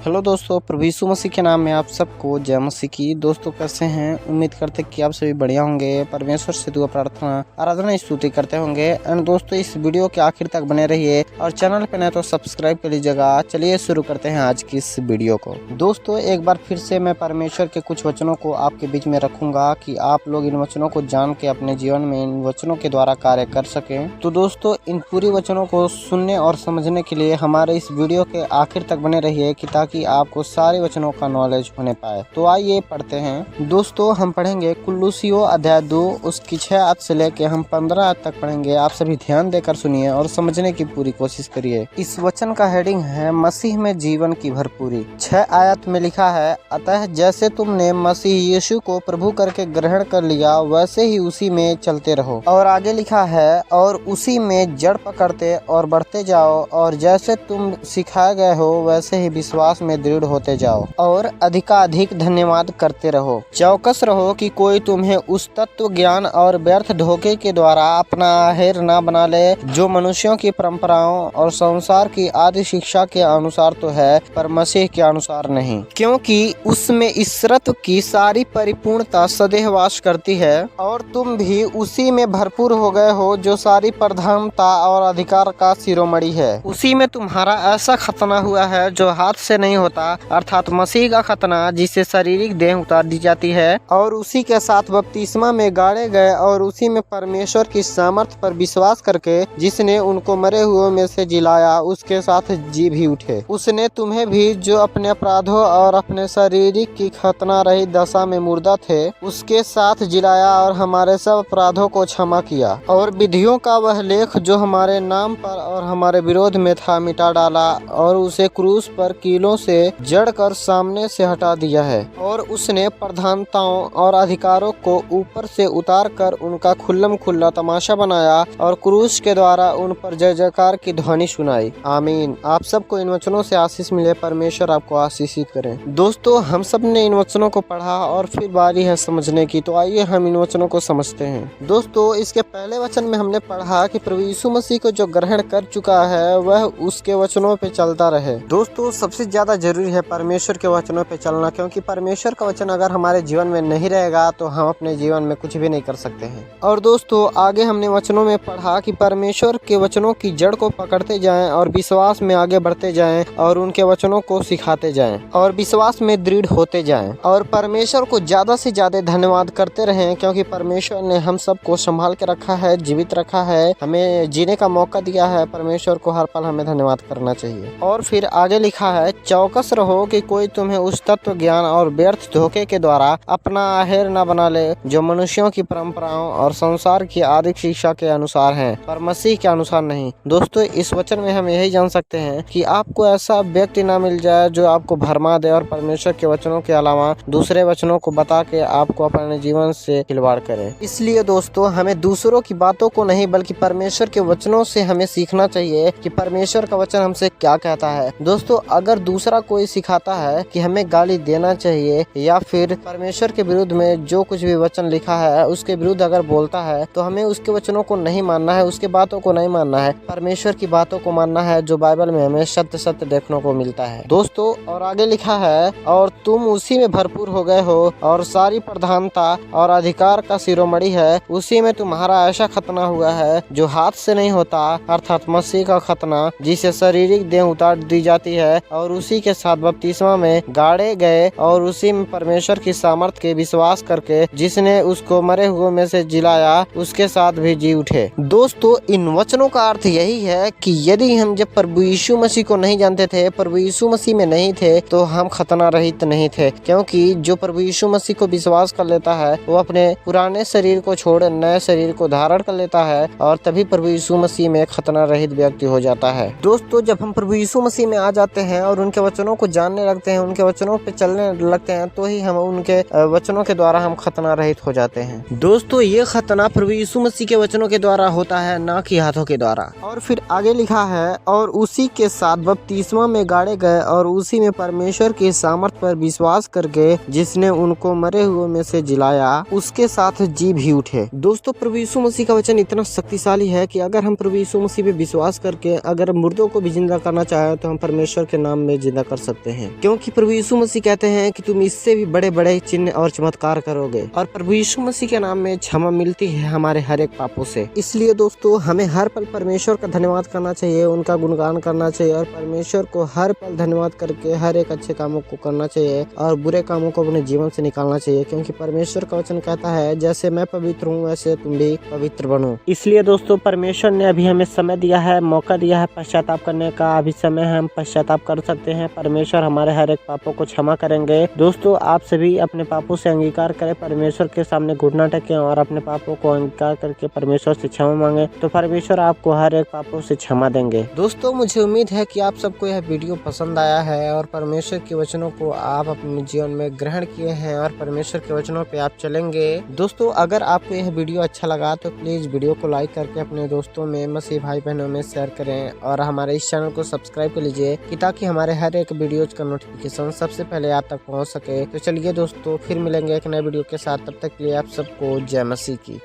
Hello दोस्तों, प्रभु यीशु मसीह के नाम में आप सबको जय मसीह की। दोस्तों कैसे हैं? उम्मीद करते कि आप सभी बढ़िया होंगे। परमेश्वर से दुआ प्रार्थना आराधना स्तुति करते होंगे। एंड दोस्तों इस वीडियो के आखिर तक बने रहिए और चैनल पे नए तो सब्सक्राइब कर लीजिएगा। चलिए शुरू करते हैं आज की इस वीडियो को। दोस्तों एक बार फिर से मैं परमेश्वर के कुछ वचनों को आपके बीच में रखूंगा कि आप लोग इन वचनों को जान के अपने जीवन में इन वचनों के द्वारा कार्य कर सके। तो दोस्तों इन पूरी वचनों को सुनने और समझने के लिए हमारे इस वीडियो के आखिर तक बने रहिए कि ताकि आपको सारे वचनों का नॉलेज होने पाए। तो आइए पढ़ते हैं। दोस्तों हम पढ़ेंगे कुलुस्सियों अध्याय 2 उसकी 6 आयत से लेके हम 15 आयत तक पढ़ेंगे। आप सभी ध्यान देकर सुनिए और समझने की पूरी कोशिश करिए। इस वचन का हेडिंग है मसीह में जीवन की भरपूरी। 6 आयत में लिखा है, अतः जैसे तुमने मसीह यीशु को प्रभु करके ग्रहण कर लिया वैसे ही उसी में चलते रहो। और आगे लिखा है, और उसी में जड़ पकड़ते और बढ़ते जाओ, और जैसे तुम सिखाए गए हो वैसे ही विश्वास में दृढ़ होते जाओ और अधिकाधिक धन्यवाद करते रहो। चौकस रहो कि कोई तुम्हें उस तत्व ज्ञान और व्यर्थ धोखे के द्वारा अपना आहेर न बना ले जो मनुष्यों की परंपराओं और संसार की आदि शिक्षा के अनुसार तो है, पर मसीह के अनुसार नहीं, क्योंकि उसमें ईश्वरत्व की सारी परिपूर्णता सदैव वास करती है और तुम भी उसी में भरपूर हो गए हो जो सारी प्रधानता और अधिकार का शिरोमणि है। उसी में तुम्हारा ऐसा खतना हुआ है जो हाथ से नहीं होता, अर्थात मसीह का खतना जिसे शारीरिक देह उतार दी जाती है, और उसी के साथ बपतिस्मा में गाड़े गए और उसी में परमेश्वर की सामर्थ्य पर विश्वास करके जिसने उनको मरे हुए में से जिलाया उसके साथ जी भी उठे। उसने तुम्हें भी जो अपने अपराधों और अपने शारीरिक की खतना रहित दशा में मुर्दा थे उसके साथ जिलाया और हमारे सब अपराधों को क्षमा किया, और विधियों का वह लेख जो हमारे नाम पर और हमारे विरोध में था मिटा डाला, और उसे क्रूस पर कीलों से जड़कर सामने से हटा दिया है। और उसने प्रधानताओं और अधिकारों को ऊपर से उतार कर उनका खुल्लम खुल्ला तमाशा बनाया और क्रूस के द्वारा उन पर जय जयकार की ध्वनि सुनाई। आमीन। आप सबको इन वचनों से आशीष मिले। परमेश्वर आपको आशीषित करे। दोस्तों हम सब ने इन वचनों को पढ़ा और फिर बारी है समझने की। तो आइए हम इन वचनों को समझते हैं। दोस्तों इसके पहले वचन में हमने पढ़ा कि प्रभु यीशु मसीह को जो ग्रहण कर चुका है वह उसके वचनों पे चलता रहे। दोस्तों सबसे ज्यादा जरूरी है परमेश्वर के वचनों पे चलना, क्योंकि परमेश्वर का वचन अगर हमारे जीवन में नहीं रहेगा तो हम अपने जीवन में कुछ भी नहीं कर सकते हैं। और दोस्तों आगे हमने वचनों में पढ़ा कि परमेश्वर के वचनों की जड़ को पकड़ते जाएं और विश्वास में आगे बढ़ते जाएं और उनके वचनों को सिखाते जाएं और विश्वास में दृढ़ होते जाएं और परमेश्वर को ज्यादा से ज्यादा धन्यवाद करते रहें, क्योंकि परमेश्वर ने हम सबको संभाल के रखा है, जीवित रखा है, हमें जीने का मौका दिया है। परमेश्वर को हर पल हमें धन्यवाद करना चाहिए। और फिर आगे लिखा है, चौकस रहो कि कोई तुम्हें उस तत्व ज्ञान और व्यर्थ धोखे के द्वारा अपना आहेर न बना ले जो मनुष्यों की परंपराओं और संसार की आदि शिक्षा के अनुसार है, पर मसीह के अनुसार नहीं। दोस्तों इस वचन में हम यही जान सकते हैं कि आपको ऐसा व्यक्ति ना मिल जाए जो आपको भरमा दे और परमेश्वर के वचनों के अलावा दूसरे वचनों को बता के आपको अपने जीवन से खिलवाड़ करे। इसलिए दोस्तों हमें दूसरों की बातों को नहीं बल्कि परमेश्वर के वचनों से हमें सीखना चाहिए कि परमेश्वर का वचन हमसे क्या कहता है। दोस्तों अगर दूसरा कोई सिखाता है कि हमें गाली देना चाहिए या फिर परमेश्वर के विरुद्ध में जो कुछ भी वचन लिखा है उसके विरुद्ध अगर बोलता है तो हमें उसके वचनों को नहीं मानना है, उसके बातों को नहीं मानना है, परमेश्वर की बातों को मानना है जो बाइबल में हमें सत्य सत्य देखने को मिलता है। दोस्तों और आगे लिखा है, और तुम उसी में भरपूर हो गए हो और सारी प्रधानता और अधिकार का शिरोमणि है, उसी में तुम्हारा ऐसा खतना हुआ है जो हाथ से नहीं होता, अर्थात मसीह का खतना जिसे शारीरिक देह उतार दी जाती है, और उसी के साथ बपतिस्मा में गाड़े गए और उसी में परमेश्वर की सामर्थ्य के विश्वास करके जिसने उसको मरे हुए में से जिलाया उसके साथ भी जी उठे। दोस्तों इन वचनों का अर्थ यही है कि यदि हम जब प्रभु यीशु मसीह को नहीं जानते थे, प्रभु यीशु मसीह में नहीं थे, तो हम खतना रहित नहीं थे, क्योंकि जो प्रभु यीशु मसीह को विश्वास कर लेता है वो अपने पुराने शरीर को छोड़ नए शरीर को धारण कर लेता है और तभी प्रभु यीशु मसीह में खतना रहित व्यक्ति हो जाता है। दोस्तों जब हम प्रभु यीशु मसीह में आ जाते हैं और उनके वचनों को जानने लगते हैं, उनके वचनों पे चलने लगते हैं, तो ही हम उनके वचनों के द्वारा हम खतना रहित हो जाते हैं। दोस्तों ये खतना प्रभु यीशु मसीह के वचनों के द्वारा होता है, ना कि हाथों के द्वारा। और फिर आगे लिखा है, और उसी के साथ बपतिस्मा में गाड़े गए और उसी में परमेश्वर की सामर्थ्य पर विश्वास करके जिसने उनको मरे हुए में से जिलाया उसके साथ जी भी उठे। दोस्तों प्रभु यीशु मसीह का वचन इतना शक्तिशाली है कि अगर हम प्रभु यीशु मसीह पे विश्वास करके अगर मुर्दों को भी जिंदा करना चाहे तो हम परमेश्वर के नाम में जिंदा पैदा कर सकते हैं, क्योंकि प्रभु यीशु मसीह कहते हैं कि तुम इससे भी बड़े बड़े चिन्ह और चमत्कार करोगे। और प्रभु यीशु मसीह के नाम में क्षमा मिलती है हमारे हर एक पापों से। इसलिए दोस्तों हमें हर पल परमेश्वर का धन्यवाद करना चाहिए, उनका गुणगान करना चाहिए और परमेश्वर को हर पल धन्यवाद करके हर एक अच्छे कामों को करना चाहिए और बुरे कामों को अपने जीवन से निकालना चाहिए, क्योंकि परमेश्वर का वचन कहता है जैसे मैं पवित्र हूँ वैसे तुम भी पवित्र बनो। इसलिए दोस्तों परमेश्वर ने अभी हमें समय दिया है, मौका दिया है पश्चाताप करने का। अभी समय है, हम पश्चाताप कर सकते हैं। परमेश्वर हमारे हर एक पापों को क्षमा करेंगे। दोस्तों आप सभी अपने पापों से अंगीकार करें, परमेश्वर के सामने घुटना टेकें और अपने पापों को अंगीकार करके परमेश्वर से क्षमा मांगे, तो परमेश्वर आपको हर एक पापों से क्षमा देंगे। दोस्तों मुझे उम्मीद है कि आप सबको यह वीडियो पसंद आया है और परमेश्वर के वचनों को आप अपने जीवन में ग्रहण किए हैं और परमेश्वर के वचनों पे आप चलेंगे। दोस्तों अगर आपको यह वीडियो अच्छा लगा तो प्लीज वीडियो को लाइक करके अपने दोस्तों में, मसीह भाई बहनों में शेयर करें और हमारे इस चैनल को सब्सक्राइब कर लीजिए कि ताकि हमारे हर एक वीडियोज का नोटिफिकेशन सबसे पहले आप तक पहुँच सके। तो चलिए दोस्तों फिर मिलेंगे एक नए वीडियो के साथ, तब तक के लिए आप सबको जय मसीह की।